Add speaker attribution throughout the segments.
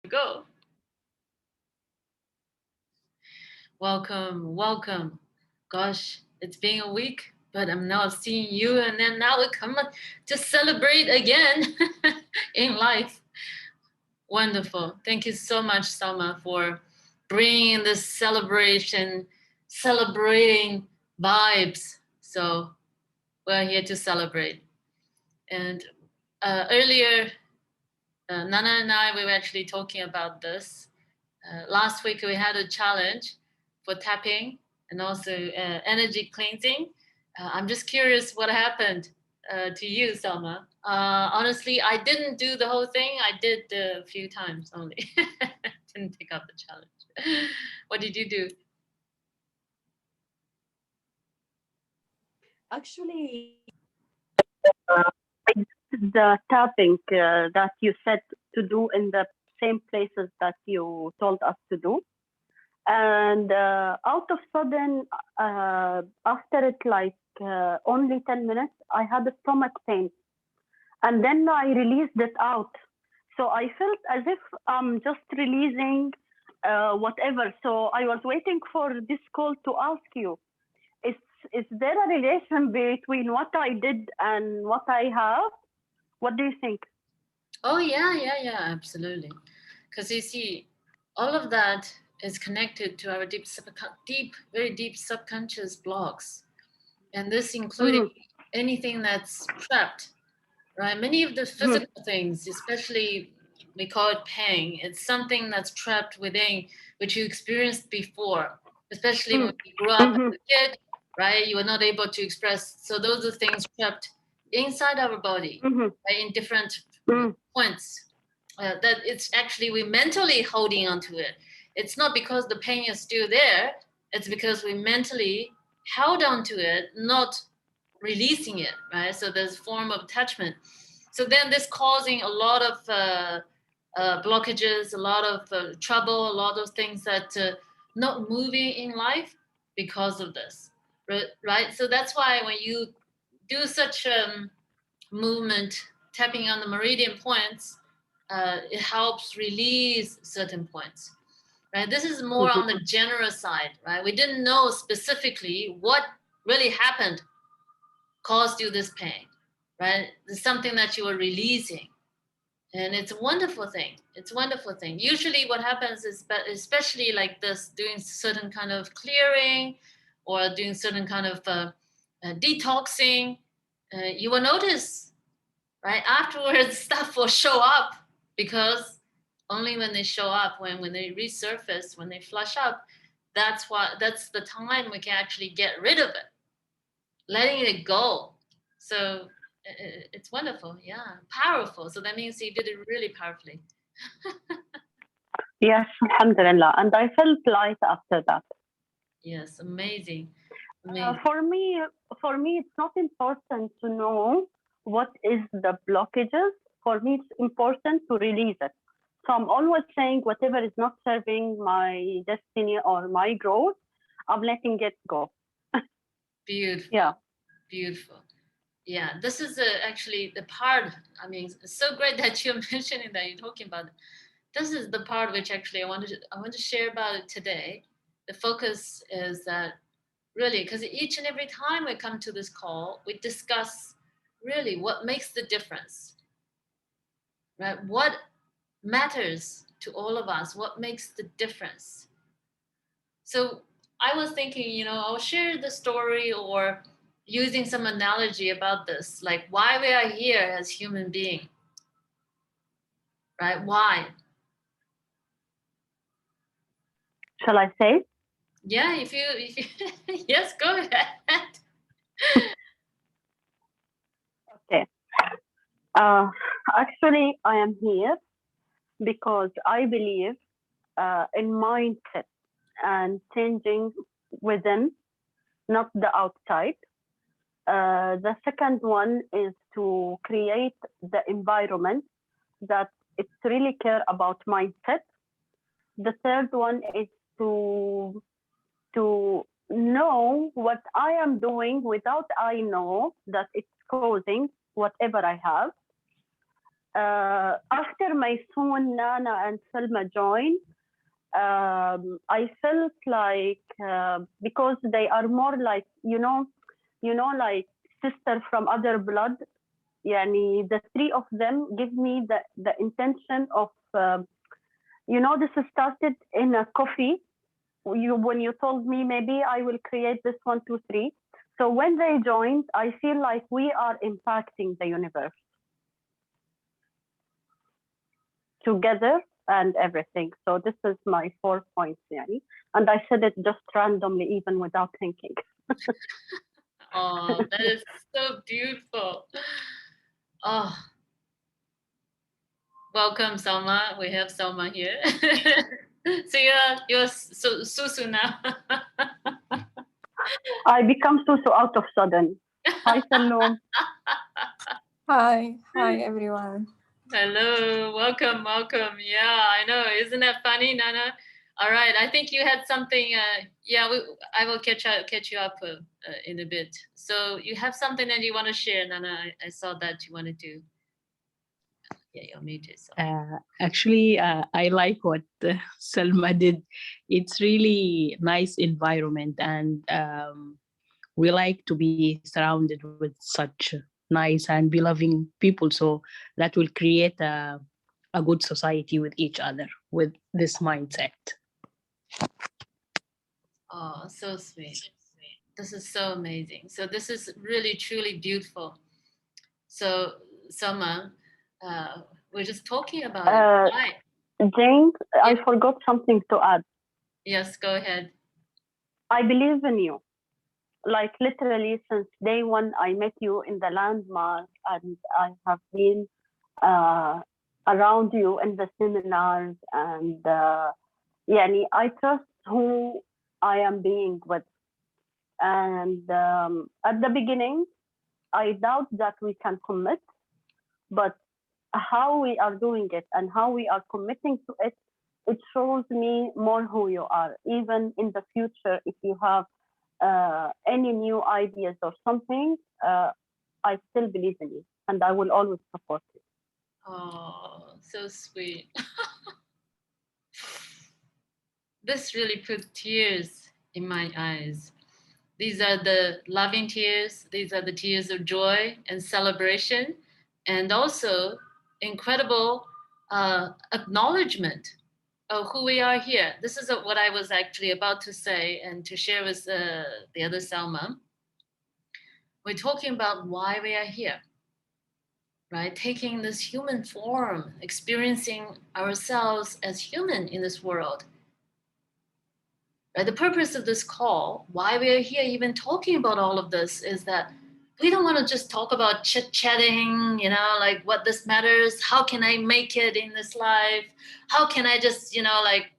Speaker 1: Go. Welcome, welcome. Gosh, it's been a week, but I'm now seeing you, and then now we come to celebrate again in life. Wonderful. Thank you so much, Selma, for bringing this celebration, celebrating vibes. So we're here to celebrate. And earlier, Nana and I we were actually talking about this. Last week we had a challenge for tapping and also energy cleansing. I'm just curious what happened to you, Selma. Honestly, I didn't do the whole thing. I did a few times only. Didn't take up the challenge. What did you do?
Speaker 2: Actually, I did the tapping that you said to do in the same places that you told us to do. And out of sudden, after it only 10 minutes, I had a stomach pain. And then I released it out. So I felt as if I'm just releasing whatever. So I was waiting for this call to ask you, is, is there a relation between what I did and what I have? What do you think?
Speaker 1: Oh yeah, absolutely. Because you see, all of that is connected to our very deep subconscious blocks, and this including
Speaker 2: Mm-hmm.
Speaker 1: anything that's trapped, right? Many of the physical things, especially we call it pain, it's something that's trapped within which you experienced before, especially when you grew up as
Speaker 2: Mm-hmm.
Speaker 1: a kid, right? You were not able to express. So those are things trapped inside our body,
Speaker 2: Mm-hmm.
Speaker 1: right? In different
Speaker 2: Mm-hmm.
Speaker 1: points. That it's actually we mentally holding onto it. It's not because the pain is still there. It's because we mentally held onto it, not releasing it, right? So there's a form of attachment. So then this causing a lot of blockages, a lot of trouble, a lot of things that not moving in life because of this, right? So that's why when you do such movement, tapping on the meridian points, it helps release certain points. Right? This is more
Speaker 2: Mm-hmm.
Speaker 1: on the general side, right? We didn't know specifically what really happened caused you this pain, right? It's something that you were releasing. And it's a wonderful thing. It's a wonderful thing. Usually, what happens is, especially like this, doing certain kind of clearing or doing certain kind of detoxing, you will notice, right? Afterwards, stuff will show up because only when they show up, when they resurface, when they flush up, that's the time we can actually get rid of it, letting it go. So it's wonderful, yeah, powerful. So that means you did it really powerfully.
Speaker 2: Yes, alhamdulillah. And I felt light after that.
Speaker 1: Yes, amazing,
Speaker 2: Uh,
Speaker 1: amazing.
Speaker 2: for me, for me, it's not important to know what is the blockages. For me, it's important to release it. So I'm always saying whatever is not serving my destiny or my growth, I'm letting it go.
Speaker 1: Beautiful,
Speaker 2: Yeah.
Speaker 1: beautiful. Yeah, this is actually the part. I mean, it's so great that you're mentioning that you're talking about it. This is the part which actually I want to share about it today. The focus is that really because each and every time we come to this call, we discuss really what makes the difference, right? What matters to all of us? What makes the difference? So I was thinking, I'll share the story or using some analogy about this, like why we are here as human being, right? Why?
Speaker 2: Shall I say?
Speaker 1: Yeah, if you yes, go ahead.
Speaker 2: Okay. Uh, actually, I am here because I believe in mindset and changing within, not the outside. The second one is to create the environment that it's really care about mindset. The third one is to know what I am doing without I know that it's causing whatever I have. after Maysoon, Nana, and Selma joined, I felt like because they are more like like sister from other blood. Yani the three of them give me the intention of this started in a coffee. When you told me maybe I will create this 1, 2, 3. So when they joined, I feel like we are impacting the universe together and everything. So this is my 4 points, yani. And I said it just randomly, even without thinking.
Speaker 1: Oh, that is so beautiful. Oh, welcome, Selma. We have Selma here. So you're Susu now.
Speaker 2: I become Susu out of sudden. Hi, Salom.
Speaker 3: Hi everyone.
Speaker 1: Hello, welcome. Yeah, I know. Isn't that funny, Nana? All right, I think you had something. Yeah, I will catch you up in a bit. So you have something that you want to share, Nana. I saw that you wanted to. Yeah, you're muted. So.
Speaker 4: Actually, I like what Selma did. It's really nice environment, and we like to be surrounded with such nice and beloved people. So that will create a good society with each other with this mindset.
Speaker 1: Oh, so sweet. This is so amazing. So this is really, truly beautiful. So, Selma, we're just talking about it. Right.
Speaker 2: James, I forgot something to add.
Speaker 1: Yes, go ahead.
Speaker 2: I believe in you. Like literally since day one, I met you in the landmark, and I have been around you in the seminars, and yani, I trust who I am being with. And at the beginning, I doubt that we can commit, but how we are doing it and how we are committing to it, it shows me more who you are. Even in the future, if you have any new ideas or something, I still believe in you, and I will always support you.
Speaker 1: Oh, so sweet. This really put tears in my eyes. These are the loving tears. These are the tears of joy and celebration, and also incredible acknowledgement of who we are here. This is what I was actually about to say and to share with the other Selma. We're talking about why we are here, right? Taking this human form, experiencing ourselves as human in this world. Right? The purpose of this call, why we are here even talking about all of this, is that we don't want to just talk about chit-chatting, like what this matters, how can I make it in this life, how can I just, like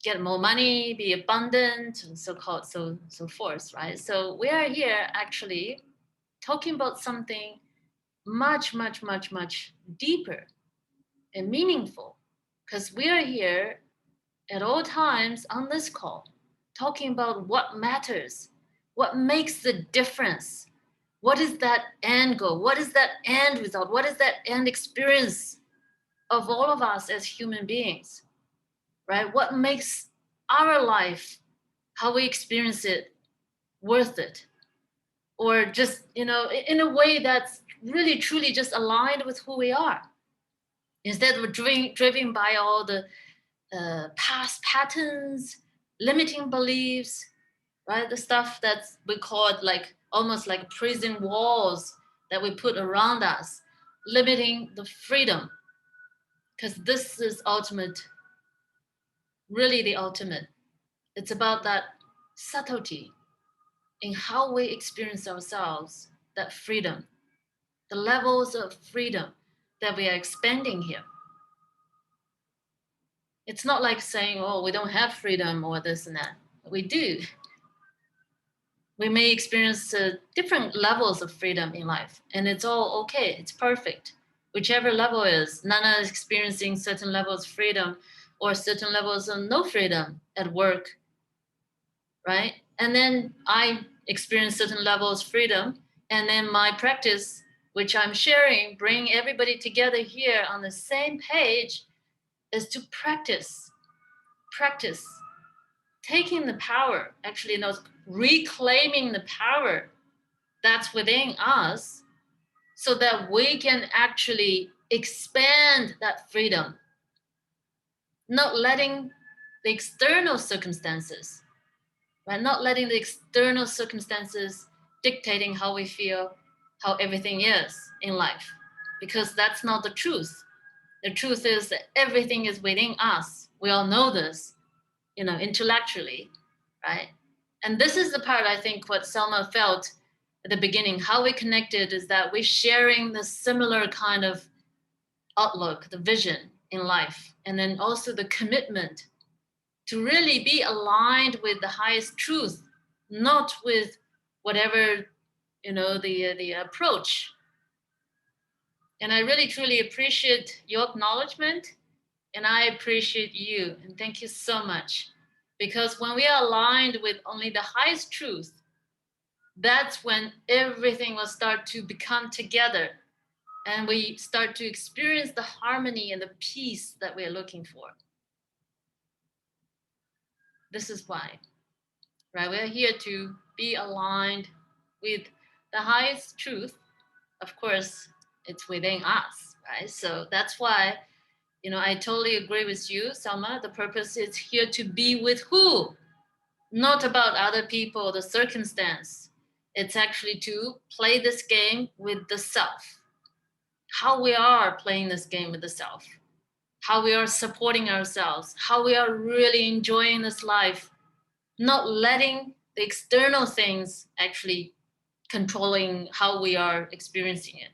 Speaker 1: get more money, be abundant, and so forth, right? So we are here actually talking about something much, much, much, much deeper and meaningful, because we are here at all times on this call talking about what matters, what makes the difference, what is that end goal, what is that end result, what is that end experience of all of us as human beings, right? What makes our life, how we experience it, worth it, or just in a way that's really truly just aligned with who we are, instead of driven by all the past patterns, limiting beliefs, right? The stuff that we call it like almost like prison walls that we put around us, limiting the freedom. Because this is ultimate, really the ultimate. It's about that subtlety in how we experience ourselves, that freedom, the levels of freedom that we are expanding here. It's not like saying, oh, we don't have freedom or this and that. We do. We may experience different levels of freedom in life, and it's all okay. It's perfect. Whichever level is, Nana is experiencing certain levels of freedom or certain levels of no freedom at work, right? And then I experience certain levels of freedom, and then my practice which I'm sharing, bring everybody together here on the same page, is to practice taking the power, actually reclaiming the power that's within us, so that we can actually expand that freedom, not letting the external circumstances, right? Not letting the external circumstances dictating how we feel, how everything is in life, because that's not the truth. The truth is that everything is within us. We all know this, intellectually, right? And this is the part, I think, what Selma felt at the beginning, how we connected is that we're sharing the similar kind of outlook, the vision in life, and then also the commitment to really be aligned with the highest truth, not with whatever, the approach. And I really, truly appreciate your acknowledgement, and I appreciate you, and thank you so much. Because when we are aligned with only the highest truth, that's when everything will start to become together, and we start to experience the harmony and the peace that we're looking for. This is why, right? We're here to be aligned with the highest truth. Of course, it's within us, right? So that's why, I totally agree with you, Selma. The purpose is here to be with who? Not about other people, the circumstance. It's actually to play this game with the self. How we are playing this game with the self. How we are supporting ourselves. How we are really enjoying this life. Not letting the external things actually controlling how we are experiencing it.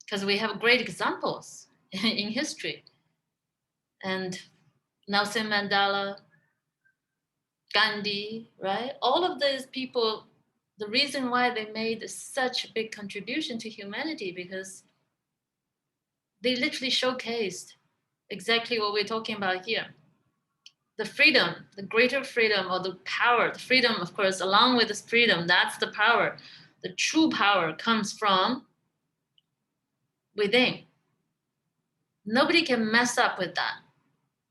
Speaker 1: Because we have great examples in history. And Nelson Mandela, Gandhi, right? All of these people, the reason why they made such a big contribution to humanity, because they literally showcased exactly what we're talking about here. The freedom, the greater freedom, or the power, the freedom, of course, along with this freedom, that's the power. The true power comes from within. Nobody can mess up with that.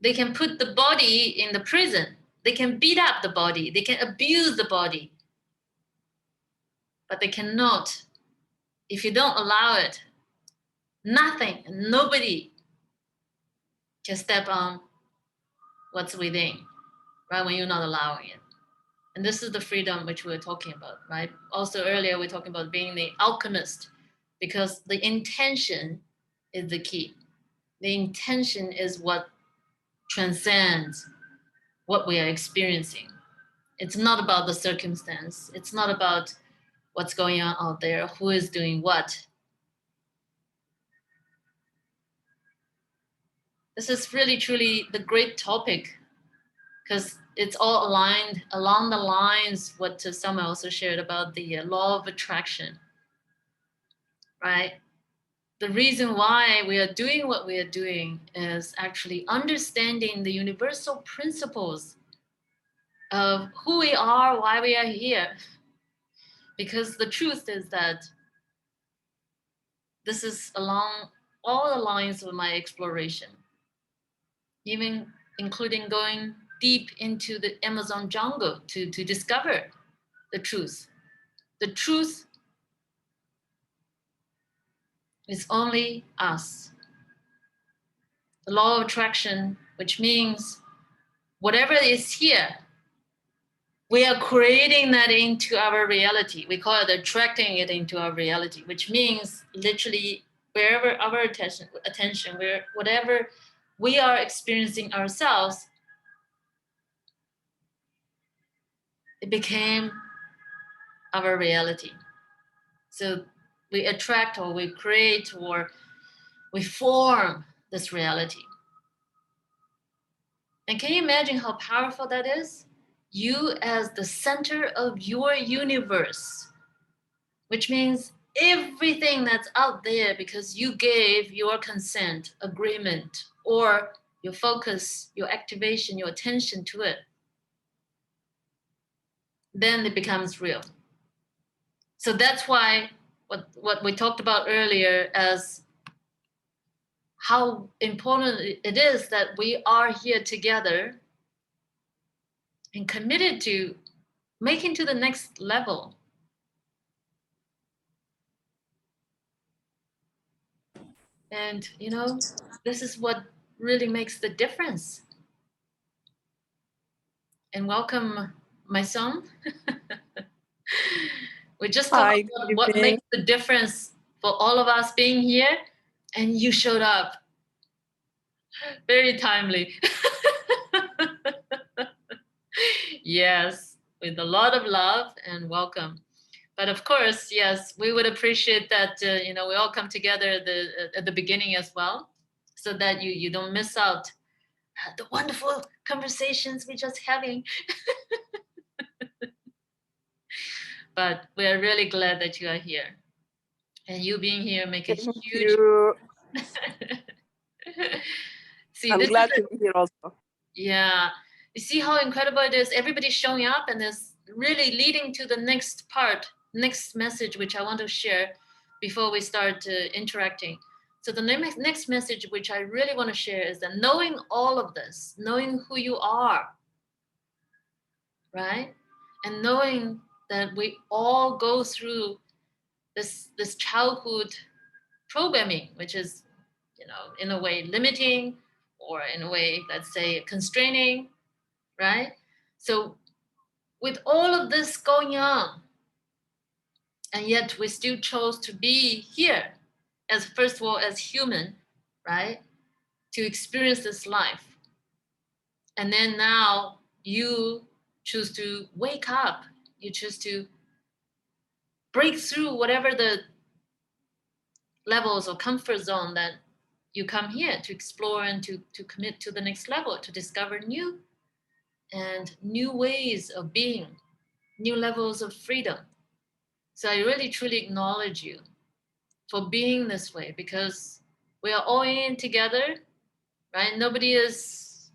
Speaker 1: They can put the body in the prison. They can beat up the body. They can abuse the body. But they cannot, if you don't allow it, nothing, nobody can step on what's within, right? When you're not allowing it. And this is the freedom which we were talking about, right? Also earlier, we were talking about being the alchemist, because the intention is the key. The intention is what transcends what we are experiencing. It's not about the circumstance. It's not about what's going on out there, who is doing what. This is really, truly the great topic, because it's all aligned along the lines what Selma also shared about the law of attraction, right? The reason why we are doing what we are doing is actually understanding the universal principles of who we are, why we are here. Because the truth is that this is along all the lines of my exploration, even including going deep into the Amazon jungle to discover the truth. The truth is only us. The law of attraction, which means whatever is here, we are creating that into our reality. We call it attracting it into our reality, which means literally wherever our attention, whatever we are experiencing ourselves, it became our reality. So we attract, or we create, or we form this reality. And can you imagine how powerful that is? You as the center of your universe, which means everything that's out there because you gave your consent, agreement, or your focus, your activation, your attention to it, then it becomes real. So that's why what we talked about earlier as how important it is that we are here together and committed to making to the next level. And you know, this is what really makes the difference. And welcome, my son. We just talked
Speaker 3: Hi,
Speaker 1: about
Speaker 3: good
Speaker 1: what
Speaker 3: evening.
Speaker 1: makes the difference for all of us being here, and you showed up. Very timely. Yes, with a lot of love and welcome. But of course, yes, we would appreciate that you know, we all come together at the beginning as well, so that you don't miss out the wonderful conversations we're just having. But we are really glad that you are here, and you being here make a
Speaker 3: Thank
Speaker 1: huge.
Speaker 3: you.
Speaker 1: See,
Speaker 3: I'm
Speaker 1: this
Speaker 3: glad
Speaker 1: is
Speaker 3: to be here also.
Speaker 1: yeah. You see how incredible it is? Everybody's showing up and is really leading to the next part, next message, which I want to share before we start interacting. So the next message, which I really want to share, is that knowing all of this, knowing who you are, right? And knowing that we all go through this childhood programming, which is, you know, in a way limiting, or in a way, let's say, constraining, right? So with all of this going on, and yet we still chose to be here as, first of all, as human, right? To experience this life. And then now you choose to wake up, you choose to break through whatever the levels or comfort zone that you come here to explore and to commit to the next level, to discover new and new ways of being, new levels of freedom. So I really truly acknowledge you for being this way, because we are all in together, right? Nobody is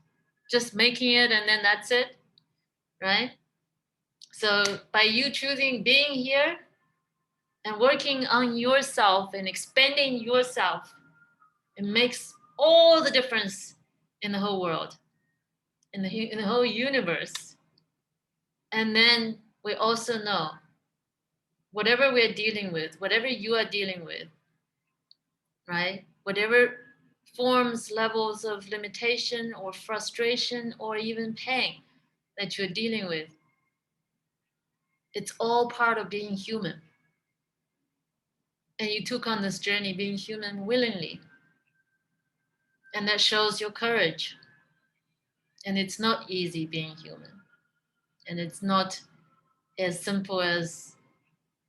Speaker 1: just making it and then that's it, right? So by you choosing being here and working on yourself and expanding yourself, it makes all the difference in the whole world, in the whole universe. And then we also know whatever we're dealing with, whatever you are dealing with, right? Whatever forms, levels of limitation or frustration or even pain that you're dealing with, it's all part of being human. And you took on this journey being human willingly. And that shows your courage. And it's not easy being human. And it's not as simple as,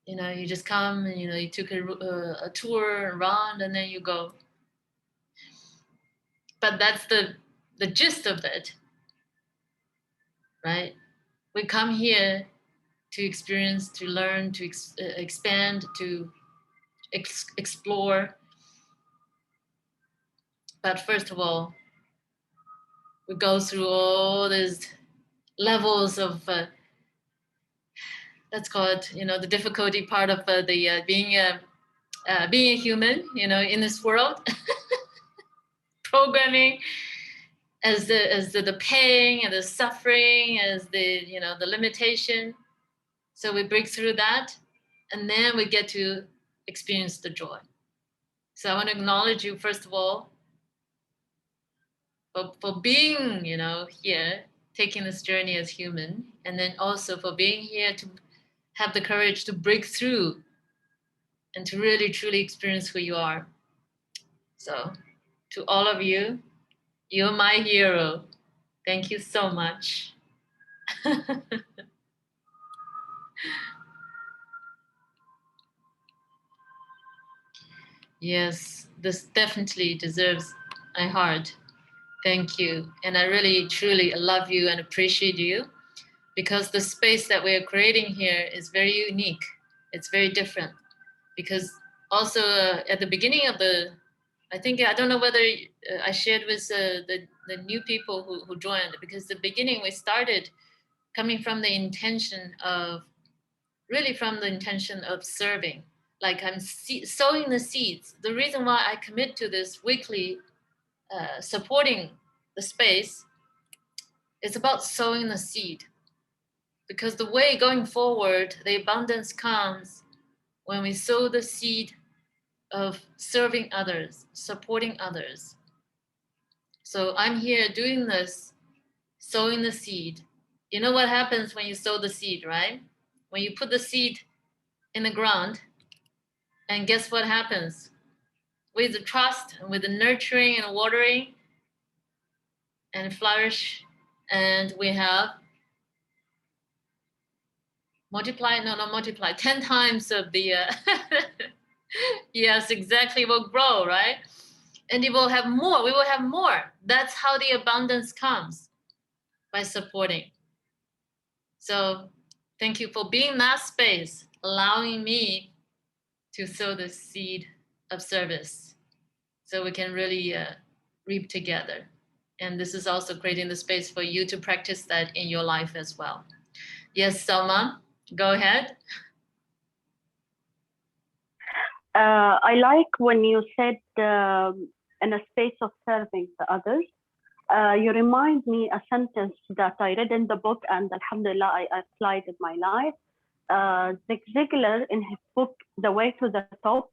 Speaker 1: you know, you just come and, you know, you took a tour around and then you go. But that's the gist of it, right? We come here to experience, to learn, to expand, to explore. But first of all, we go through all these levels of, let's call it, you know, the difficulty part of being a human, you know, in this world. Programming as the pain and the suffering, as the, you know, the limitation. So we break through that, and then we get to experience the joy. So I want to acknowledge you, first of all, for being, you know, here, taking this journey as human, and then also for being here to have the courage to break through and to really truly experience who you are. So to all of you, you're my hero. Thank you so much. Yes, this definitely deserves my heart. Thank you. And I really, truly love you and appreciate you, because the space that we're creating here is very unique. It's very different. Because also at the beginning of I think, I don't know whether I shared with the new people who joined, because the beginning we started coming from the intention of, really from the intention of serving, like I'm sowing the seeds. The reason why I commit to this weekly supporting the space is about sowing the seed. Because the way going forward, the abundance comes when we sow the seed of serving others, supporting others. So I'm here doing this, sowing the seed. You know what happens when you sow the seed, right? When you put the seed in the ground, and guess what happens? With the trust, and with the nurturing and watering and flourish, and we have multiply, no, not multiply, 10 times of the, yes, exactly, will grow, right? And it will have more, we will have more. That's how the abundance comes, by supporting. So thank you for being that space, allowing me to sow the seed of service so we can really reap together. And this is also creating the space for you to practice that in your life as well. Yes, Selma, go ahead.
Speaker 2: I like when you said in a space of serving the others. You remind me a sentence that I read in the book, and alhamdulillah, I applied in my life. Zig Ziglar, in his book, The Way to the Top,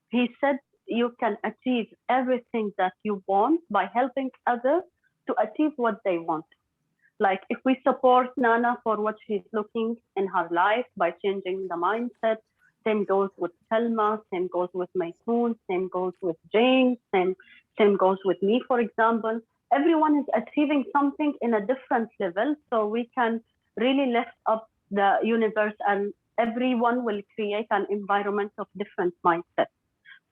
Speaker 2: he said, you can achieve everything that you want by helping others to achieve what they want. Like if we support Nana for what she's looking in her life by changing the mindset, same goes with Selma, same goes with Maysoon, same goes with James, same goes with me, for example. Everyone is achieving something in a different level, so we can really lift up the universe, and everyone will create an environment of different mindsets.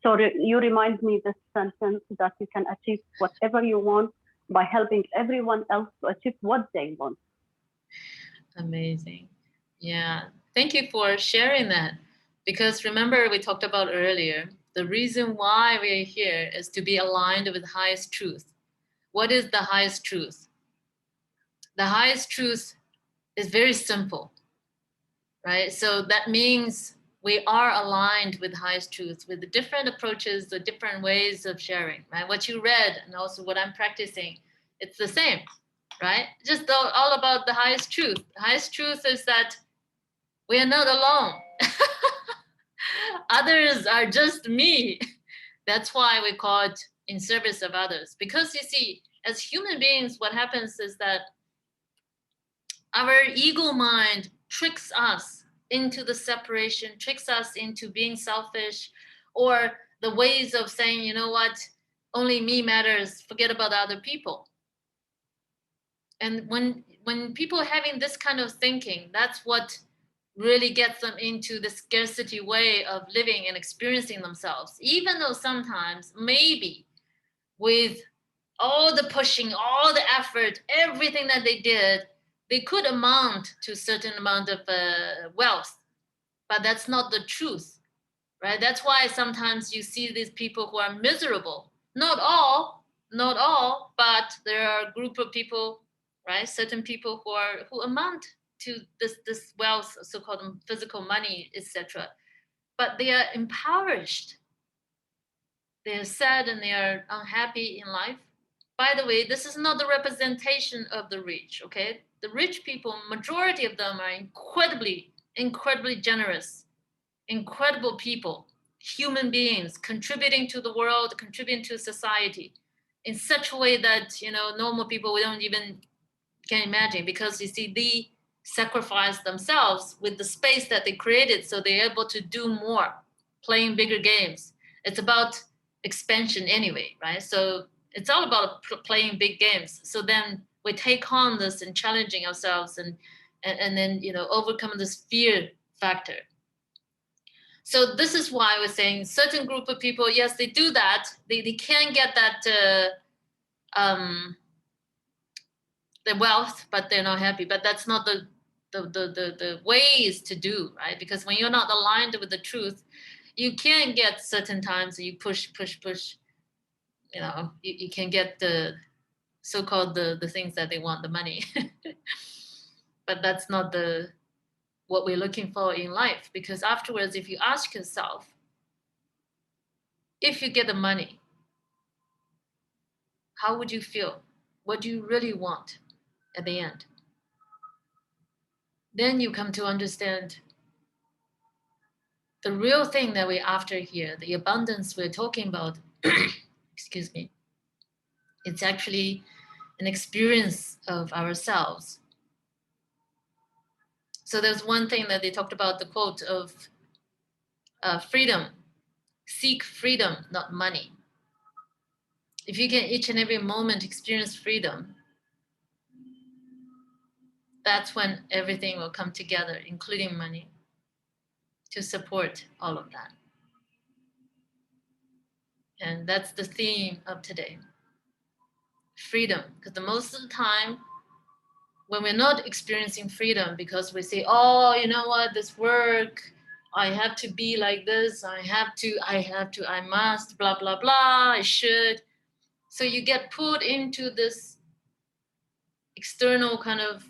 Speaker 2: So you remind me this sentence that you can achieve whatever you want by helping everyone else to achieve what they want.
Speaker 1: Amazing. Yeah. Thank you for sharing that. Because remember, we talked about earlier, the reason why we're here is to be aligned with highest truth. What is the highest truth? The highest truth is very simple, right? So that means we are aligned with highest truth, with the different approaches, the different ways of sharing, right? What you read and also what I'm practicing, it's the same, right? Just all about the highest truth. The highest truth is that we are not alone. Others are just me. That's why we call it in service of others. Because you see, as human beings, what happens is that our ego mind tricks us into the separation, tricks us into being selfish, or the ways of saying, you know what, only me matters, forget about other people. And when people are having this kind of thinking, that's what really gets them into the scarcity way of living and experiencing themselves, even though sometimes maybe with all the pushing, all the effort, everything that they did, they could amount to a certain amount of wealth, but that's not the truth, right? That's why sometimes you see these people who are miserable. Not all, but there are a group of people, right? Certain people who amount to this wealth, so-called physical money, etc. But they are impoverished. They are sad and they are unhappy in life. By the way, this is not the representation of the rich, okay? The rich people, majority of them are incredibly generous, incredible people, human beings, contributing to the world, contributing to society in such a way that, you know, normal people, we don't even can imagine, because you see, they sacrifice themselves with the space that they created, so they're able to do more, playing bigger games. It's about expansion anyway, right? So it's all about playing big games. So then we take on this and challenging ourselves, and then, you know, overcome this fear factor. So this is why we're saying certain group of people, yes, they do that. They can get that the wealth, but they're not happy. But that's not the ways to do, right? Because when you're not aligned with the truth, you can get certain times you push, you know, you can get the so-called the things that they want, the money. But that's not the what we're looking for in life. Because afterwards, if you ask yourself, if you get the money, how would you feel? What do you really want at the end? Then you come to understand the real thing that we're after here, the abundance we're talking about, excuse me, it's actually an experience of ourselves. So there's one thing that they talked about, the quote of freedom. Seek freedom, not money. If you can each and every moment experience freedom, that's when everything will come together, including money, to support all of that. And that's the theme of today. Freedom, because the most of the time, when we're not experiencing freedom, because we say, oh, you know what, this work, I have to be like this, I must, blah, blah, blah, I should. So you get pulled into this external kind of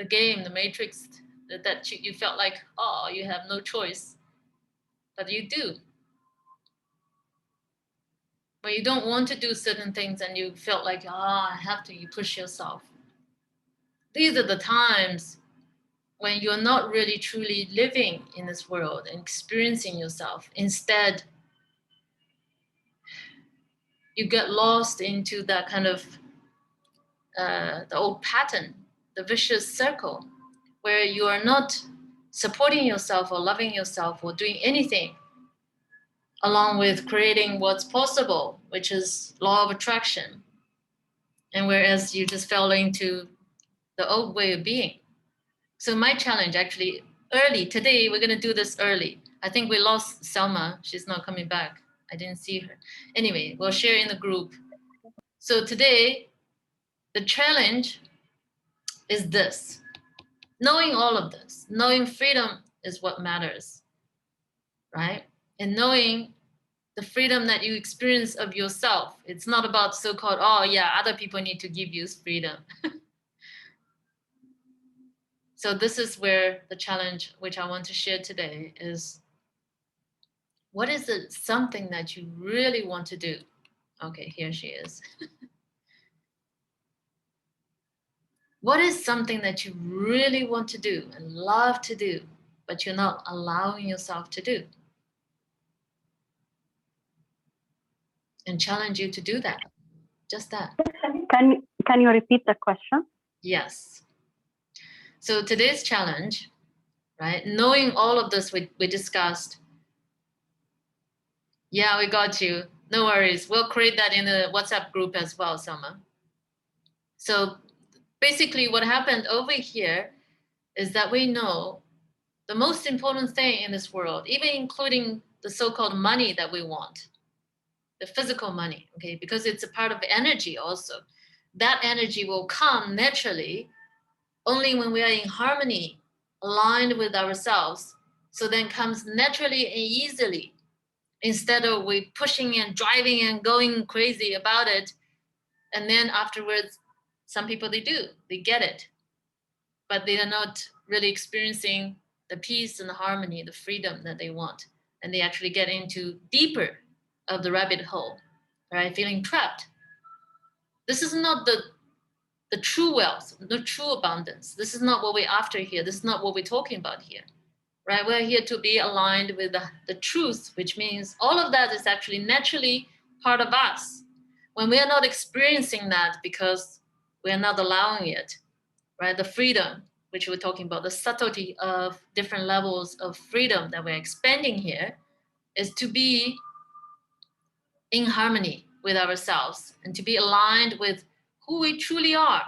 Speaker 1: the game, the matrix, that you felt like, oh, you have no choice, but you do. But you don't want to do certain things and you felt like, I have to, you push yourself. These are the times when you're not really truly living in this world and experiencing yourself. Instead, you get lost into that kind of the old pattern, the vicious circle, where you are not supporting yourself or loving yourself or doing anything along with creating what's possible, which is law of attraction. And whereas you just fell into the old way of being. So my challenge actually early, today we're gonna do this early. I think we lost Selma, she's not coming back. I didn't see her. Anyway, we'll share in the group. So today, the challenge is this. Knowing all of this, knowing freedom is what matters, right? And knowing the freedom that you experience of yourself. It's not about so-called, oh yeah, other people need to give you freedom. So this is where the challenge, which I want to share today, is what is it something that you really want to do? Okay, here she is. What is something that you really want to do and love to do, but you're not allowing yourself to do? And challenge you to do that, just that.
Speaker 2: Can you repeat the question?
Speaker 1: Yes. So today's challenge, right? Knowing all of this we discussed. Yeah, we got you. No worries. We'll create that in the WhatsApp group as well, Selma. So basically what happened over here is that we know the most important thing in this world, even including the so-called money that we want, the physical money, okay, because it's a part of energy also. That energy will come naturally only when we are in harmony, aligned with ourselves. So then comes naturally and easily, instead of we pushing and driving and going crazy about it. And then afterwards, some people, they get it, but they are not really experiencing the peace and the harmony, the freedom that they want. And they actually get into deeper of the rabbit hole, right? Feeling trapped. This is not the true wealth, the true abundance. This is not what we're after here. This is not what we're talking about here, right? We're here to be aligned with the truth, which means all of that is actually naturally part of us. When we are not experiencing that because we are not allowing it, right? The freedom, which we're talking about, the subtlety of different levels of freedom that we're expanding here, is to be in harmony with ourselves and to be aligned with who we truly are.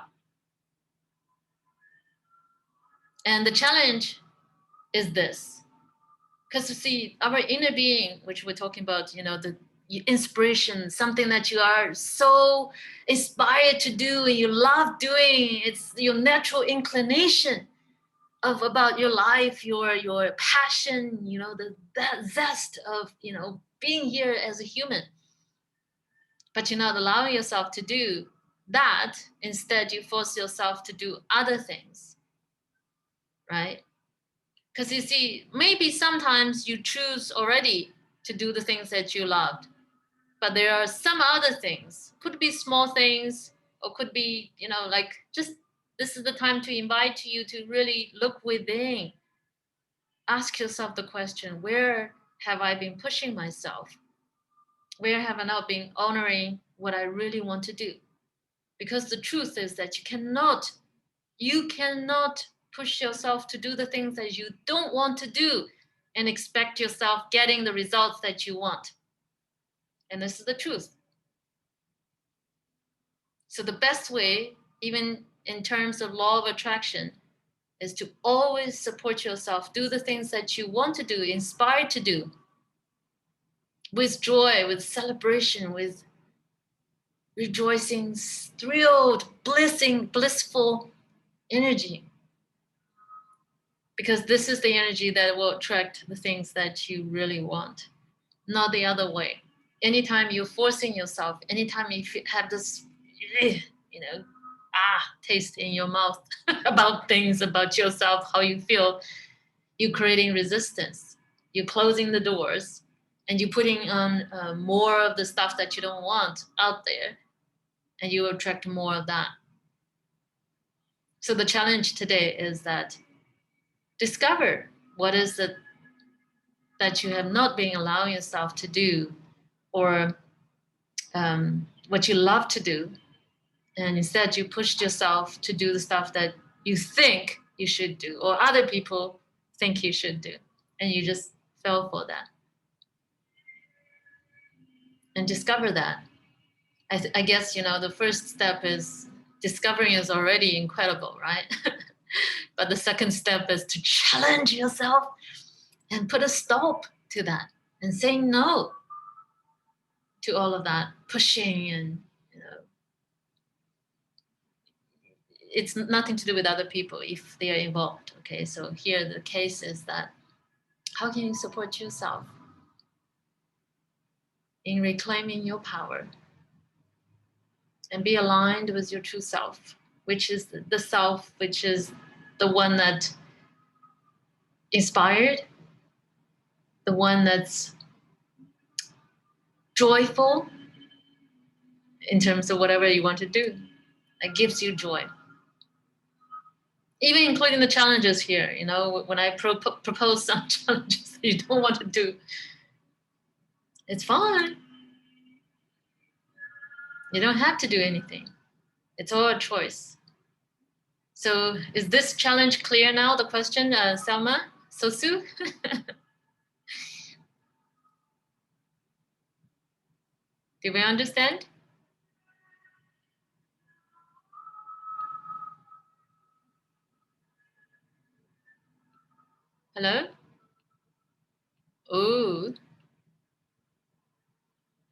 Speaker 1: And the challenge is this, because you see, our inner being, which we're talking about, the inspiration, something that you are so inspired to do and you love doing, it's your natural inclination about your life, your passion, that zest of being here as a human. But you're not allowing yourself to do that. Instead, you force yourself to do other things, right? Because you see, maybe sometimes you choose already to do the things that you loved, but there are some other things, could be small things, or could be, you know, like just this is the time to invite you to really look within. Ask yourself the question, where have I been pushing myself? Where have I not been honoring what I really want to do? Because the truth is that you cannot push yourself to do the things that you don't want to do and expect yourself getting the results that you want. And this is the truth. So the best way, even in terms of law of attraction, is to always support yourself, do the things that you want to do, inspired to do, with joy, with celebration, with rejoicing, thrilled, blissful energy. Because this is the energy that will attract the things that you really want, not the other way. Anytime you're forcing yourself, anytime you have this, you know, taste in your mouth about things, about yourself, how you feel, you're creating resistance. You're closing the doors, and you're putting on more of the stuff that you don't want out there, and you attract more of that. So the challenge today is that discover what is it that you have not been allowing yourself to do, or what you love to do, and instead you pushed yourself to do the stuff that you think you should do, or other people think you should do, and you just fell for that. And discover that. I guess, you know, the first step is discovering is already incredible, right? But the second step is to challenge yourself and put a stop to that and say no to all of that pushing, and, you know, it's nothing to do with other people if they are involved. Okay, so here the case is that how can you support yourself in reclaiming your power and be aligned with your true self, which is the self, which is the one that inspired, the one that's joyful in terms of whatever you want to do, that gives you joy. Even including the challenges here, you know, when I propose some challenges that you don't want to do, it's fine. You don't have to do anything. It's all a choice. So is this challenge clear now, the question, Selma, Sosu? Do we understand? Hello? Oh,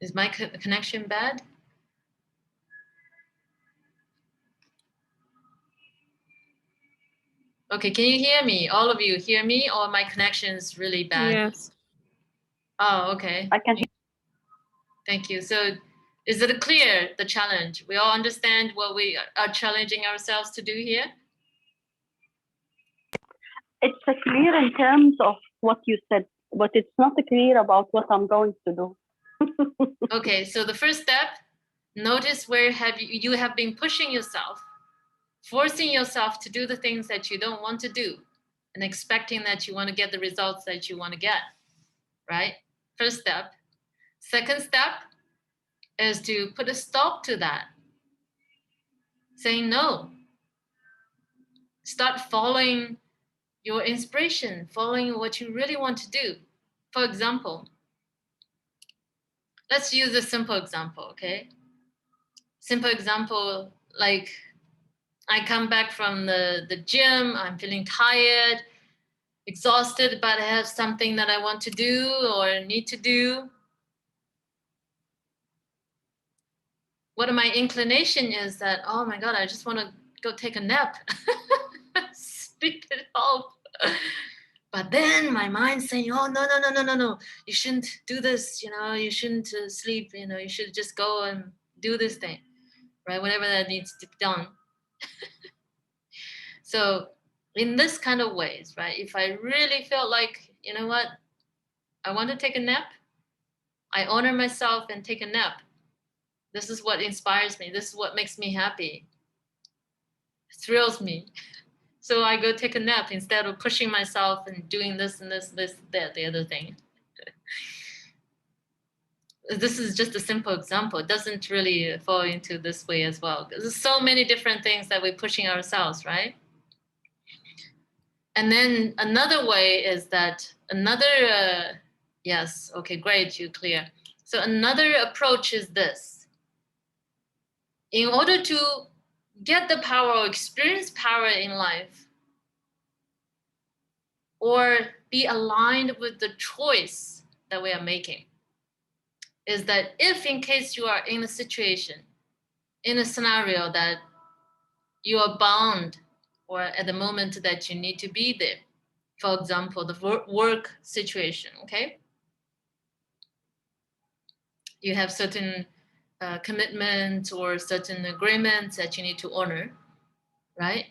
Speaker 1: is my connection bad? Okay, can you hear me? All of you hear me, or my connection is really bad?
Speaker 3: Yes.
Speaker 1: Oh, okay.
Speaker 2: I can hear.
Speaker 1: Thank you. So is it clear, the challenge? We all understand what we are challenging ourselves to do here?
Speaker 2: It's clear in terms of what you said, but it's not clear about what I'm going to do.
Speaker 1: Okay, so the first step, notice where you have been pushing yourself, forcing yourself to do the things that you don't want to do, and expecting that you want to get the results that you want to get, right? First step. Second step is to put a stop to that. Saying no. Start following your inspiration, following what you really want to do. For example, let's use a simple example, okay? Simple example, like I come back from the gym, I'm feeling tired, exhausted, but I have something that I want to do or need to do. What my inclination is that, oh my God, I just want to go take a nap, sleep it off. But then my mind's saying, oh, no, you shouldn't do this, you know, you shouldn't sleep, you know, you should just go and do this thing, right? Whatever that needs to be done. So in this kind of ways, right? If I really felt like, you know what, I want to take a nap, I honor myself and take a nap. This is what inspires me. This is what makes me happy, thrills me. So I go take a nap instead of pushing myself and doing this and this, that, the other thing. This is just a simple example. It doesn't really fall into this way as well. There's so many different things that we're pushing ourselves, right? And then another way is that yes, okay, great, you clear. So another approach is this. In order to get the power or experience power in life, or be aligned with the choice that we are making, is that if in case you are in a situation, in a scenario that you are bound, or at the moment that you need to be there, for example, the work situation, okay? You have certain commitments or certain agreements that you need to honor, right?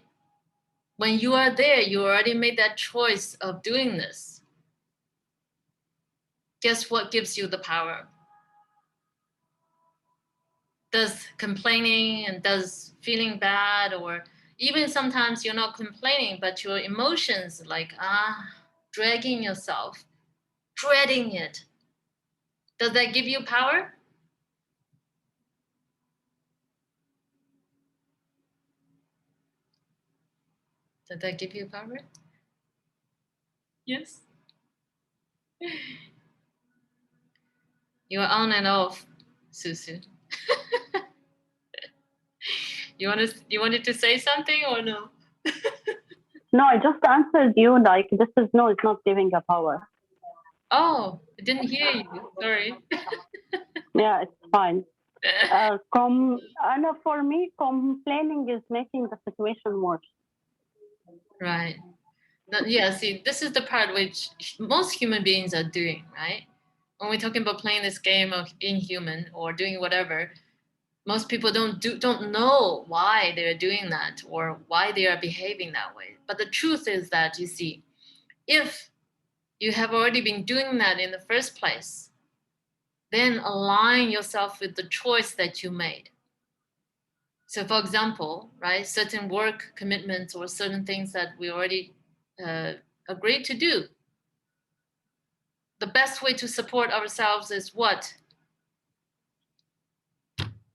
Speaker 1: When you are there, you already made that choice of doing this. Guess what gives you the power? Does complaining and does feeling bad, or even sometimes you're not complaining, but your emotions like, dragging yourself, dreading it, does that give you power? Does that give you power? Yes. You're on and off, Susu. You wanted to say something or no?
Speaker 2: No, I just answered you like this is no, it's not giving a power.
Speaker 1: Oh, I didn't hear you. Sorry.
Speaker 2: Yeah, it's fine. For me, complaining is making the situation worse.
Speaker 1: Right. Yeah, see, this is the part which most human beings are doing, right? When we're talking about playing this game of being human or doing whatever, most people don't know why they're doing that or why they are behaving that way. But the truth is that, you see, if you have already been doing that in the first place, then align yourself with the choice that you made. So for example, right, certain work commitments or certain things that we already agreed to do, the best way to support ourselves is what?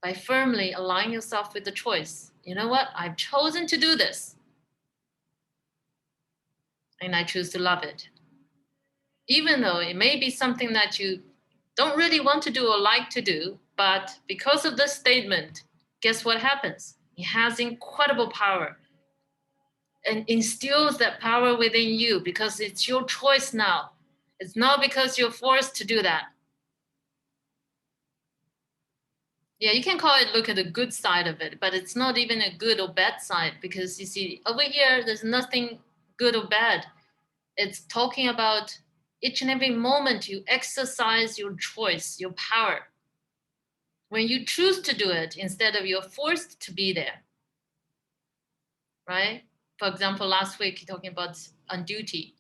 Speaker 1: By firmly aligning yourself with the choice. You know what? I've chosen to do this. And I choose to love it. Even though it may be something that you don't really want to do or like to do, but because of this statement, guess what happens? It has incredible power and instills that power within you because it's your choice now. It's not because you're forced to do that. Yeah, you can call it look at the good side of it, but it's not even a good or bad side because you see, over here, there's nothing good or bad. It's talking about each and every moment you exercise your choice, your power. When you choose to do it instead of you're forced to be there, right? For example, last week, you're talking about on duty.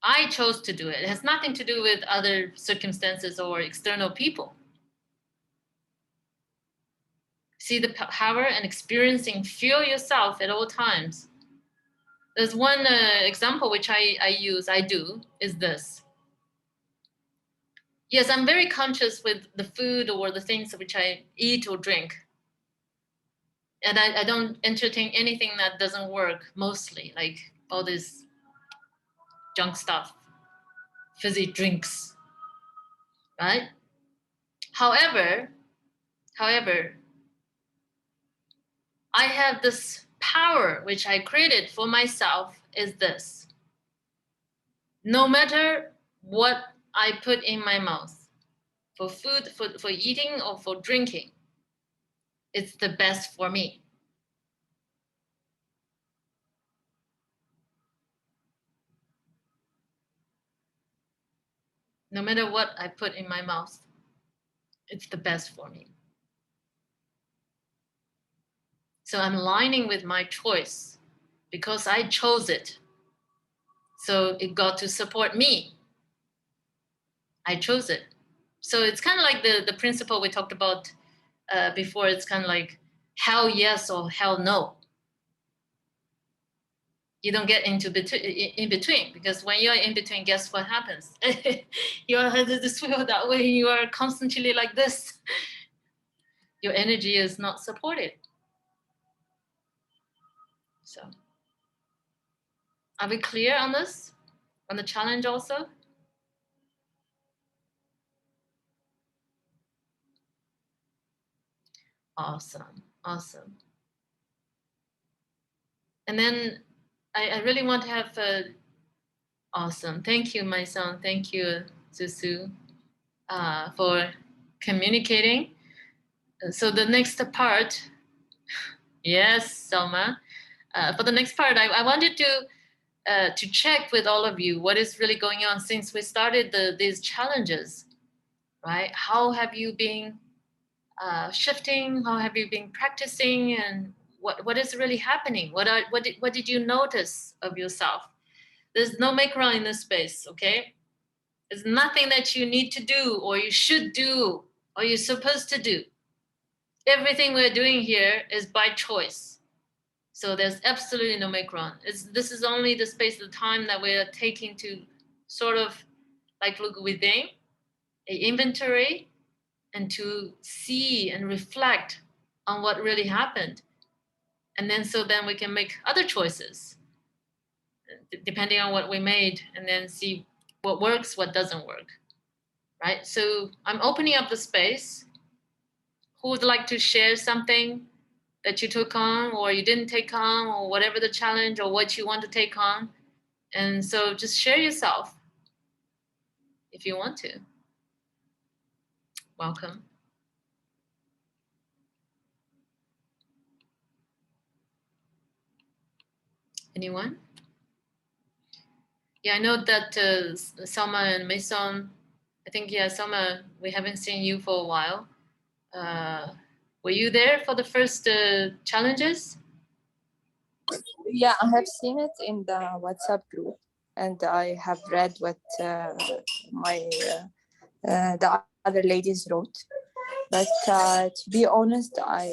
Speaker 1: I chose to do it. It has nothing to do with other circumstances or external people. See the power and experiencing, feel yourself at all times. There's one example which I do, is this. Yes, I'm very conscious with the food or the things which I eat or drink. And I don't entertain anything that doesn't work, mostly, like all this junk stuff, fizzy drinks, right? However, I have this power which I created for myself is this. No matter what I put in my mouth, for food, for eating or for drinking, it's the best for me. No matter what I put in my mouth, it's the best for me. So I'm aligning with my choice. because I chose it. So it got to support me. I chose it. So it's kind of like the principle we talked about before. It's kind of like hell yes or hell no. You don't get into in between, because when you're in between, guess what happens? You're this feel that way. You are constantly like this. Your energy is not supported. So, are we clear on this? On the challenge also? Awesome, awesome. And then I really want to have awesome. Thank you, my son. Thank you, Susu, for communicating. So the next part, yes, Selma. For the next part, I wanted to check with all of you what is really going on since we started these challenges, right? How have you been shifting? How have you been practicing? And what is really happening? What did you notice of yourself? There's no make wrong in this space, okay? There's nothing that you need to do or you should do or you're supposed to do. Everything we're doing here is by choice. So there's absolutely no make wrong. This is only the space of time that we're taking to sort of like look within, an inventory, and to see and reflect on what really happened. And then we can make other choices depending on what we made, and then see what works, what doesn't work, right? So I'm opening up the space. Who would like to share something that you took on or you didn't take on, or whatever the challenge or what you want to take on? And so just share yourself if you want to. Welcome. Anyone? Yeah, I know that Selma and Mason, I think, yeah, Selma, we haven't seen you for a while. Were you there for the first challenges?
Speaker 3: Yeah, I have seen it in the WhatsApp group, and I have read what the other ladies wrote. But to be honest, I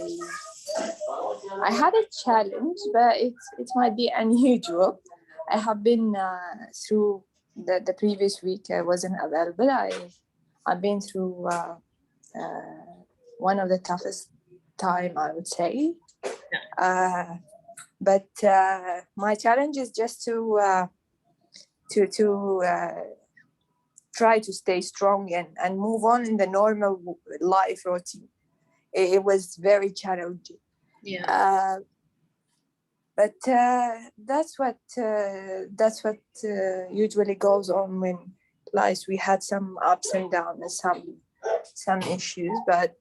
Speaker 3: had a challenge, but it might be unusual. I have been through the previous week. I wasn't available. I've been through one of the toughest time, I would say. But my challenge is just to try to stay strong and move on in the normal life routine. It was very challenging.
Speaker 1: Yeah.
Speaker 3: But that's what usually goes on when life. We had some ups and downs, some issues, but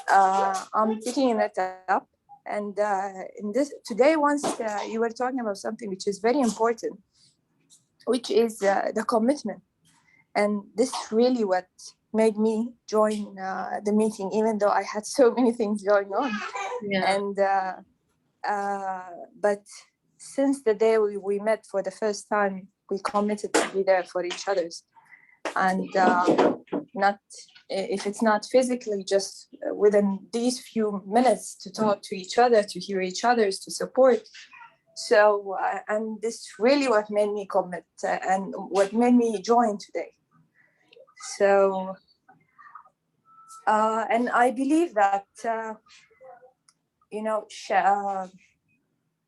Speaker 3: I'm picking it up. And in this today, once you were talking about something which is very important, which is the commitment, and this is really what made me join the meeting, even though I had so many things going on.
Speaker 1: Yeah.
Speaker 3: And but since the day we met for the first time, we committed to be there for each other's, and not if it's not physically, just within these few minutes to talk to each other, to hear each other's, to support. So and this really what made me commit and what made me join today. So and I believe that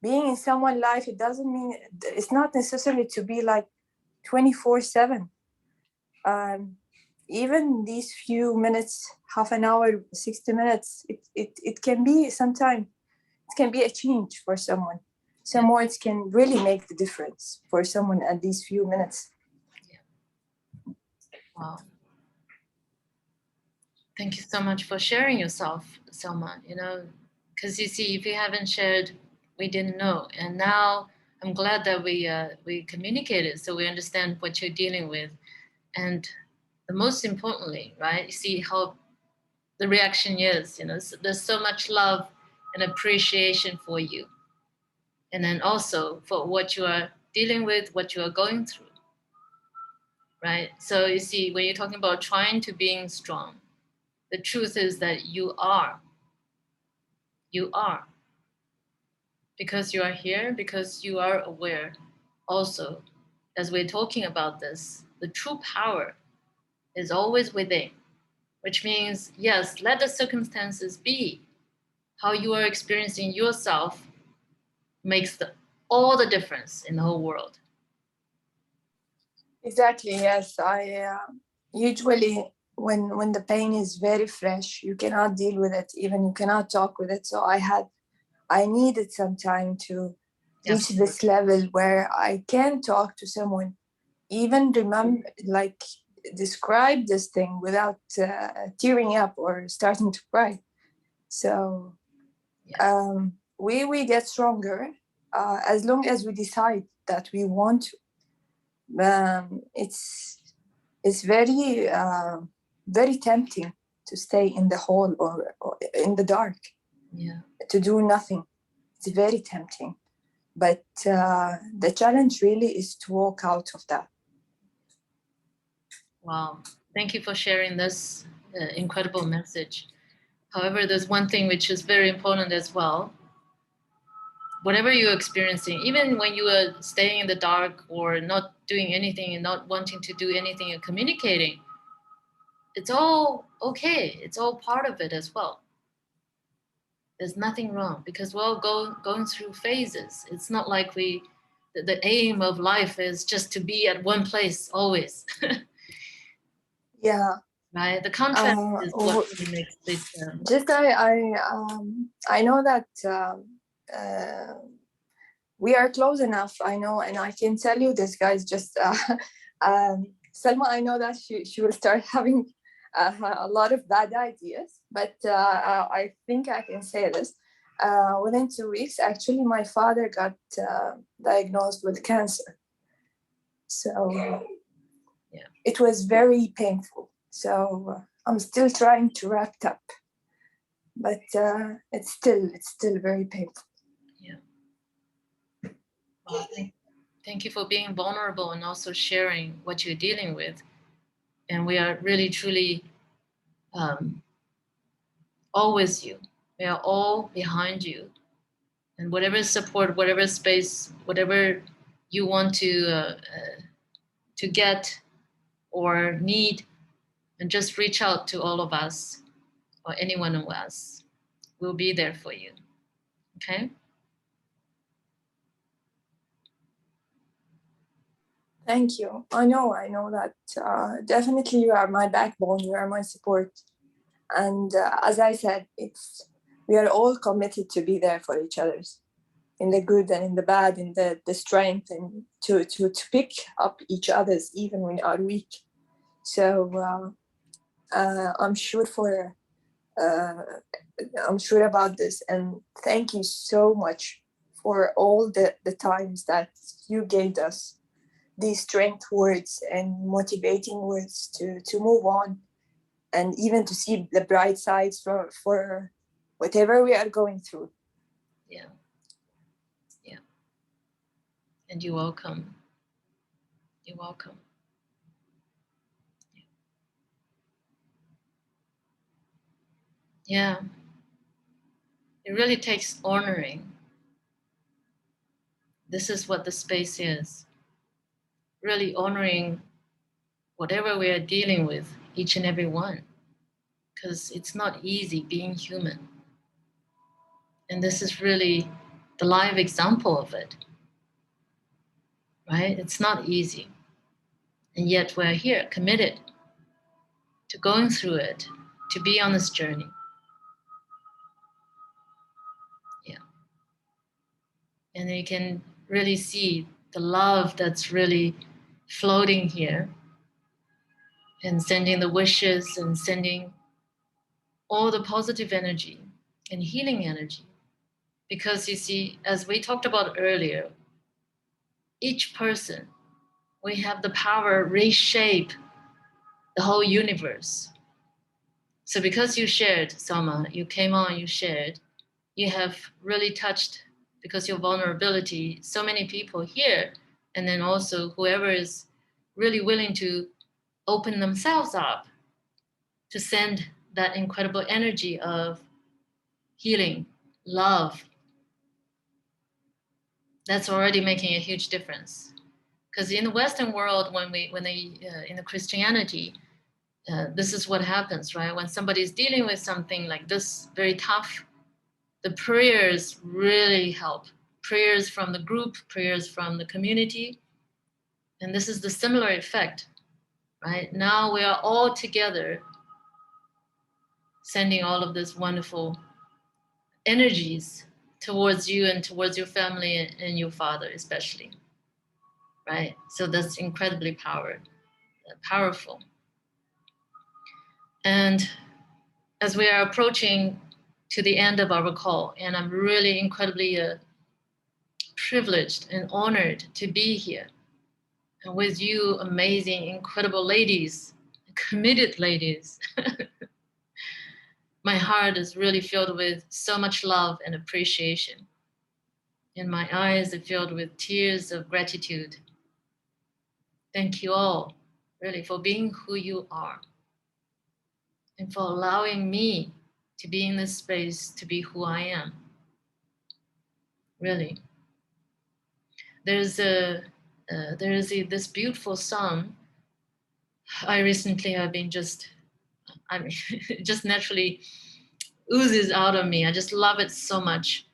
Speaker 3: being in someone's life, it doesn't mean, it's not necessarily to be like 24/7. Even these few minutes, half an hour, 60 minutes, it can be sometime, it can be a change for someone. Some words can really make the difference for someone at these few minutes.
Speaker 1: Yeah. Wow. Thank you so much for sharing yourself, Selma. Because you see, if you haven't shared, we didn't know. And now I'm glad that we communicated, so we understand what you're dealing with. And the most importantly, right, you see how the reaction is, there's so much love and appreciation for you. And then also for what you are dealing with, what you are going through, right? So you see, when you're talking about trying to being strong, the truth is that you are. You are. Because you are here, because you are aware. Also, as we're talking about this, the true power is always within, which means, yes, let the circumstances be. How you are experiencing yourself makes all the difference in the whole world.
Speaker 3: Exactly. Yes. I usually when the pain is very fresh, you cannot deal with it. Even you cannot talk with it. So I needed some time to reach this level where I can talk to someone, even remember, like, describe this thing without tearing up or starting to cry. So we get stronger as long as we decide that we want to. It's very tempting to stay in the hole or in the dark, to do nothing. It's very tempting, but the challenge really is to walk out of that.
Speaker 1: Wow, thank you for sharing this incredible message. However, there's one thing which is very important as well. Whatever you're experiencing, even when you are staying in the dark or not doing anything and not wanting to do anything and communicating, it's all okay. It's all part of it as well. There's nothing wrong because we're all going through phases. It's not like the aim of life is just to be at one place always.
Speaker 3: Yeah.
Speaker 1: Right. The contrast is what really makes this.
Speaker 3: Just I know that we are close enough. I know, and I can tell you this, guys. Just Selma, I know that she will start having a lot of bad ideas, but I think I can say this. Within 2 weeks, actually, my father got diagnosed with cancer. So it was very painful. So I'm still trying to wrap it up, but it's still very painful.
Speaker 1: Yeah. Well, thank you for being vulnerable and also sharing what you're dealing with. And we are really, truly all with you. We are all behind you. And whatever support, whatever space, whatever you want to get or need, and just reach out to all of us or anyone of us. We'll be there for you. Okay?
Speaker 3: Thank you. I know that definitely you are my backbone, you are my support. And as I said, we are all committed to be there for each other, in the good and in the bad, in the strength, and to pick up each other's even when we are weak. So I'm sure about this, and thank you so much for all the times that you gave us these strength words and motivating words to move on, and even to see the bright sides for whatever we are going through.
Speaker 1: Yeah. And you're welcome. You're welcome. Yeah. It really takes honoring. This is what the space is. Really honoring whatever we are dealing with, each and every one. Because it's not easy being human. And this is really the live example of it. Right? It's not easy. And yet we're here, committed to going through it, to be on this journey. Yeah. And you can really see the love that's really floating here, and sending the wishes and sending all the positive energy and healing energy. Because you see, as we talked about earlier, each person, we have the power to reshape the whole universe. So because you shared, Selma, you came on, you shared, you have really touched because your vulnerability, so many people here, and then also whoever is really willing to open themselves up to send that incredible energy of healing, love, that's already making a huge difference. Because in the Western world, when they in the Christianity, this is what happens, right? When somebody's dealing with something like this, very tough, the prayers really help. Prayers from the group, prayers from the community, and this is the similar effect, right? Now we are all together, sending all of this wonderful energies towards you and towards your family and your father especially, right? So that's incredibly powerful. And as we are approaching to the end of our call, and I'm really incredibly privileged and honored to be here and with you amazing, incredible ladies, committed ladies. My heart is really filled with so much love and appreciation. And my eyes are filled with tears of gratitude. Thank you all, really, for being who you are and for allowing me to be in this space, to be who I am. Really. There's this beautiful song I recently have been just naturally oozes out of me. I just love it so much.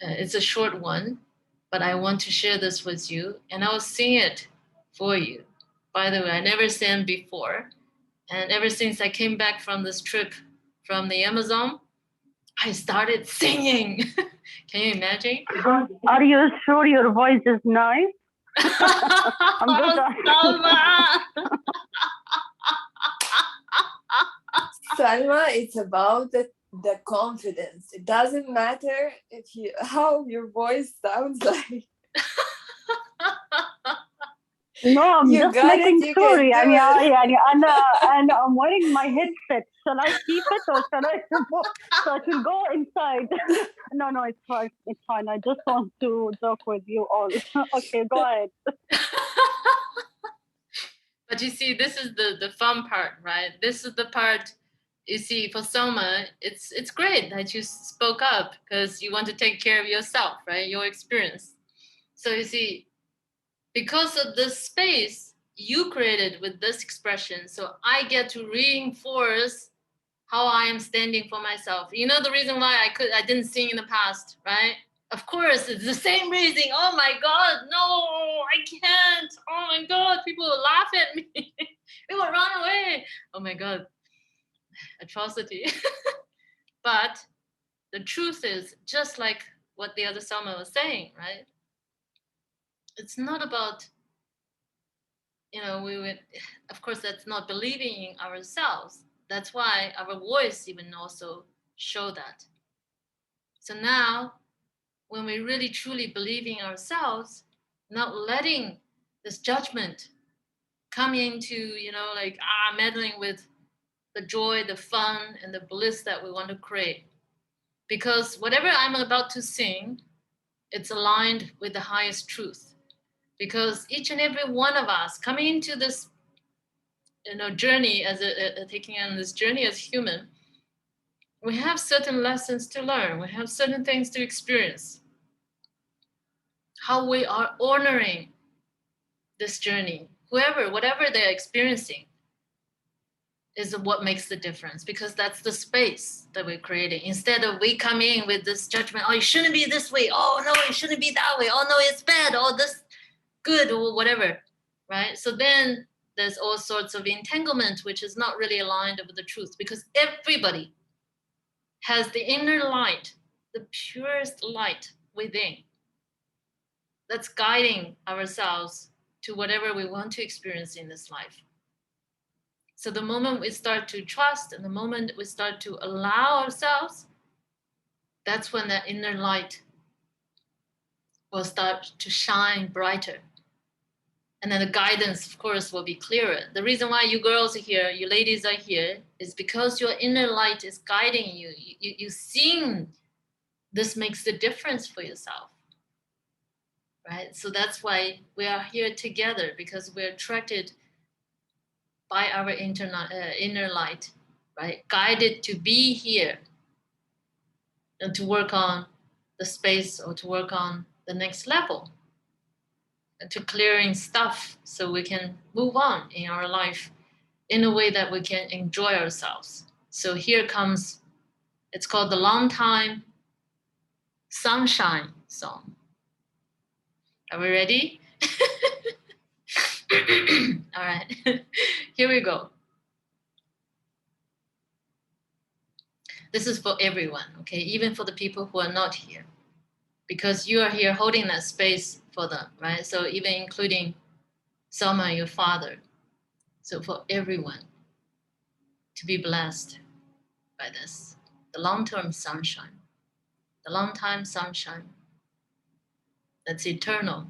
Speaker 1: It's a short one, but I want to share this with you, and I will sing it for you. By the way, I never sang before, and ever since I came back from this trip from the Amazon, I started singing. Can you imagine?
Speaker 2: Are you sure your voice is nice? I'm just
Speaker 1: Salma!
Speaker 3: Salma, it's about the confidence. It doesn't matter how your voice sounds like.
Speaker 2: No, I'm
Speaker 3: You
Speaker 2: just
Speaker 3: got it,
Speaker 2: making
Speaker 3: you
Speaker 2: sure.
Speaker 3: can do
Speaker 2: يعني
Speaker 3: it.
Speaker 2: and I'm wearing my headset. Shall I keep it or shall I remove? So I can go inside? No, it's fine. It's fine. I just want to joke with you all. Okay, go ahead.
Speaker 1: But you see, this is the fun part, right? This is the part, you see, for Soma, it's great that you spoke up because you want to take care of yourself, right? Your experience. So you see, because of this space you created with this expression, so I get to reinforce how I am standing for myself. You know the reason why I didn't sing in the past, right? Of course, it's the same reason. Oh my God, no, I can't. Oh my God, people will laugh at me. They will run away. Oh my God, atrocity. But the truth is, just like what the other Selma was saying, right? It's not about, of course, that's not believing in ourselves. That's why our voice even also show that. So now, when we really truly believe in ourselves, not letting this judgment come into, meddling with the joy, the fun, and the bliss that we want to create. Because whatever I'm about to sing, it's aligned with the highest truth. Because each and every one of us coming into this, journey as taking on this journey as human, we have certain lessons to learn. We have certain things to experience. How we are honoring this journey, whatever they're experiencing, is what makes the difference, because that's the space that we're creating. Instead of we come in with this judgment, oh, it shouldn't be this way. Oh, no, it shouldn't be that way. Oh, no, it's bad. Oh, this good or whatever, right? So then there's all sorts of entanglement, which is not really aligned with the truth, because everybody has the inner light, the purest light within, that's guiding ourselves to whatever we want to experience in this life. So the moment we start to trust and the moment we start to allow ourselves, that's when that inner light will start to shine brighter. And then the guidance, of course, will be clearer. The reason why you girls are here, you ladies are here, is because your inner light is guiding you. You seeing this makes the difference for yourself, right? So that's why we are here together, because we're attracted by our inner light, right? Guided to be here and to work on the space or to work on the next level and to clearing stuff so we can move on in our life in a way that we can enjoy ourselves. So here comes, it's called the Long Time Sunshine song. Are we ready? All right, here we go. This is for everyone, okay? Even for the people who are not here, because you are here holding that space for them, right? So even including Selma, your father. So for everyone to be blessed by this, the long-term sunshine, the long-time sunshine that's eternal.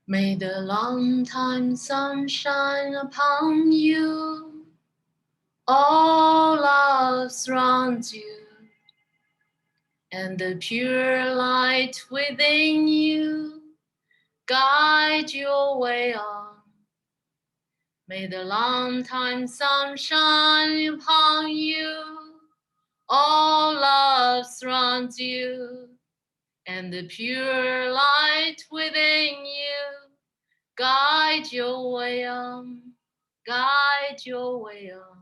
Speaker 1: May the long-time sun shine upon you, all love surrounds you, and the pure light within you guide your way on. May the long-time sun shine upon you, all love surrounds you, and the pure light within you guide your way on, guide your way on,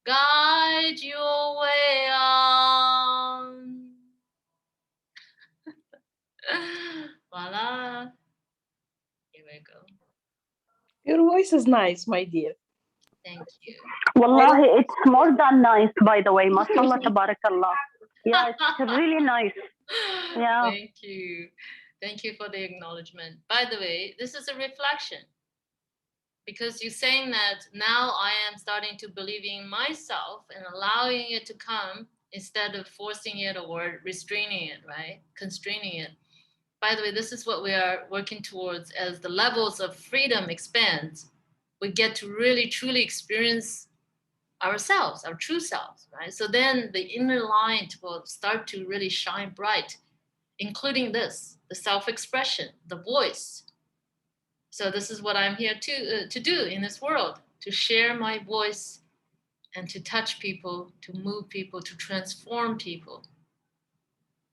Speaker 1: guide your way on. Voila. Here we go.
Speaker 3: Your voice is nice, my dear.
Speaker 1: Thank you.
Speaker 2: Wallahi, it's more than nice, by the way. Mashallah, tabarakallah. Yeah, it's really nice. Yeah.
Speaker 1: Thank you. Thank you for the acknowledgement. By the way, this is a reflection, because you're saying that now I am starting to believe in myself and allowing it to come instead of forcing it or restraining it, right? Constraining it. By the way, this is what we are working towards. As the levels of freedom expand, we get to really truly experience ourselves, our true selves, right? So then the inner light will start to really shine bright, including this, the self-expression, the voice. So this is what I'm here to do in this world, to share my voice and to touch people, to move people, to transform people.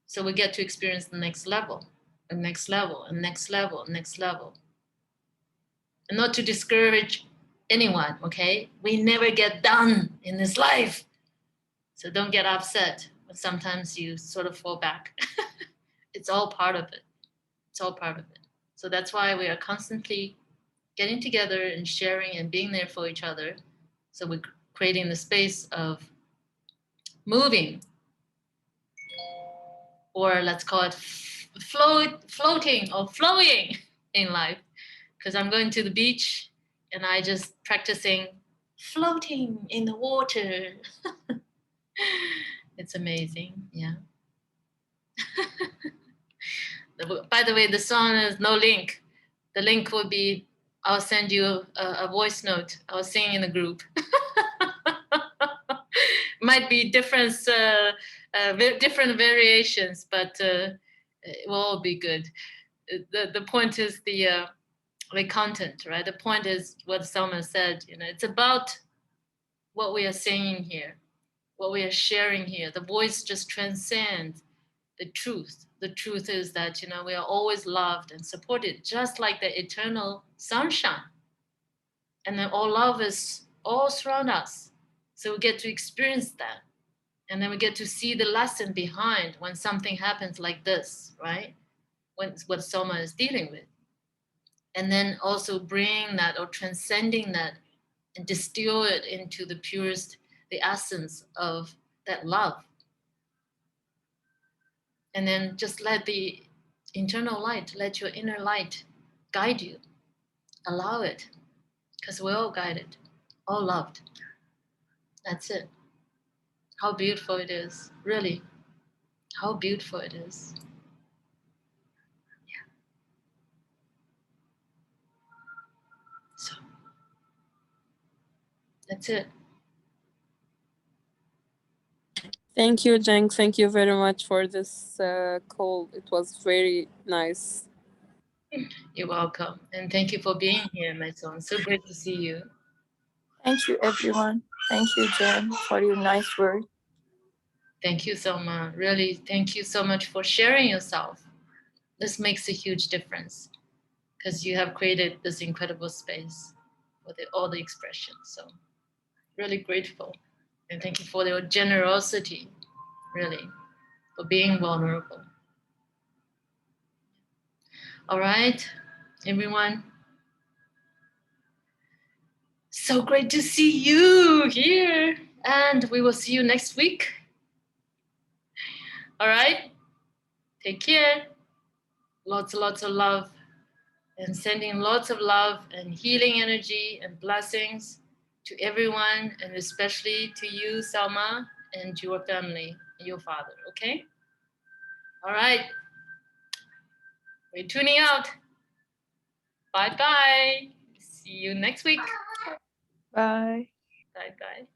Speaker 1: So we get to experience the next level, and next level, and next level, next level. And not to discourage anyone, okay? We never get done in this life. So don't get upset when sometimes you sort of fall back. It's all part of it. It's all part of it. So that's why we are constantly getting together and sharing and being there for each other. So we're creating the space of moving, or let's call it floating or flowing in life. Because I'm going to the beach and I just practicing floating in the water. It's amazing, yeah. By the way, the song is no link. The link will be, I'll send you a voice note. I'll sing in the group. Might be different variations, but it will all be good. The point is the content, right? The point is what Selma said. It's about what we are saying here, what we are sharing here. The voice just transcends the truth. The truth is that we are always loved and supported, just like the eternal sunshine. And then all love is all surround us. So we get to experience that. And then we get to see the lesson behind when something happens like this, right? When what Soma is dealing with. And then also bring that or transcending that and distill it into the purest, the essence of that love. And then just let the internal light, let your inner light guide you. Allow it, because we're all guided, all loved. That's it. How beautiful it is, really. How beautiful it is. Yeah. So that's it.
Speaker 5: Thank you, Jeng. Thank you very much for this call. It was very nice.
Speaker 1: You're welcome. And thank you for being here, my son. So great to see you.
Speaker 3: Thank you, everyone. Thank you, Jen, for your nice word.
Speaker 1: Thank you, Selma. Really, thank you so much for sharing yourself. This makes a huge difference because you have created this incredible space with all the expressions. So really grateful. And thank you for your generosity, really, for being vulnerable. All right, everyone. So great to see you here. And we will see you next week. All right. Take care. Lots of love. And sending lots of love and healing energy and blessings to everyone, and especially to you, Salma, and your family, and your father. Okay? All right. We're tuning out. Bye bye. See you next week.
Speaker 3: Bye.
Speaker 1: Bye bye.